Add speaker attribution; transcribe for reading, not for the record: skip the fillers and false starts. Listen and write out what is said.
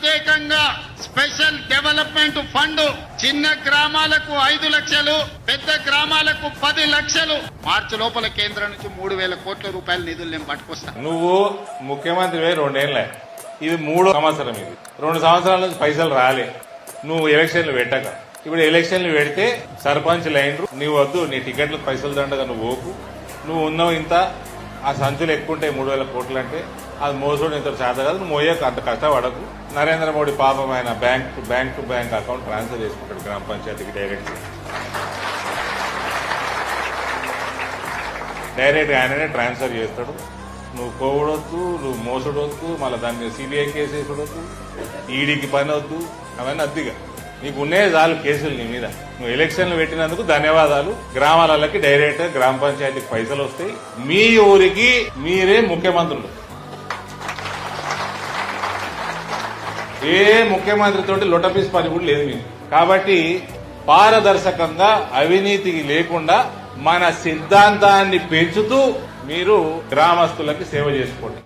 Speaker 1: ప్రత్యేకంగా special development fund చిన్న గ్రామాలకు 5 లక్షలు, పెద్ద గ్రామాలకు 10 లక్షలు. మార్చి లోపల కేంద్రం నుంచి 3,000 కోట్ల రూపాయల నిధులు నేను పట్టుకొస్తా.
Speaker 2: నువ్వు ముఖ్యమంత్రి 2 ఏళ్ళే, ఇది 3వ సంవత్సరం. ఇది 2 సంవత్సరాల నుంచి పైసలు రాలే. నువ్వు ఎలక్షన్లు పెట్టక, ఇప్పుడు ఎలక్షన్లు పెడితే సర్పంచ్ లైన్లు నువ్వు వద్దు, నీ టికెట్లకు పైసలు దండగా నువ్వు ఓకు, నువ్వు ఉన్నావు ఇంత, ఆ సంచులు ఎక్కువ ఉంటాయి 3,000 కోట్లు అంటే అది మోసోడు ఇంత చేత కాదు, నువ్వు మోయకు, అంత కష్టపడకు. నరేంద్ర మోడీ పాపం ఆయన bank to bank account transfer చేసుకుంటాడు గ్రామ పంచాయతీకి డైరెక్ట్ ఆయననే ట్రాన్స్ఫర్ చేస్తాడు. నువ్వు కోవడొద్దు, నువ్వు మోసడొద్దు, మళ్ళీ దాని మీద సిబిఐ కేసు వేసడొద్దు, ఈడీకి పని వద్దు, అవన్నీ అద్దిగా. నీకు ఉన్నే చాలు కేసులు నీ మీద. నువ్వు ఎలక్షన్లు పెట్టినందుకు ధన్యవాదాలు. గ్రామాలకి డైరెక్ట్ గ్రామ పంచాయతీకి పైసలు వస్తాయి. మీ ఊరికి మీరే ముఖ్యమంత్రులు. ఏ ముఖ్యమంత్రితోటి లొటపీస్ పని కూడా లేదు మీకు. కాబట్టి పారదర్శకంగా అవినీతికి లేకుండా మన సిద్ధాంతాన్ని పెంచుతూ మీరు గ్రామస్తులకి సేవ చేసుకోండి.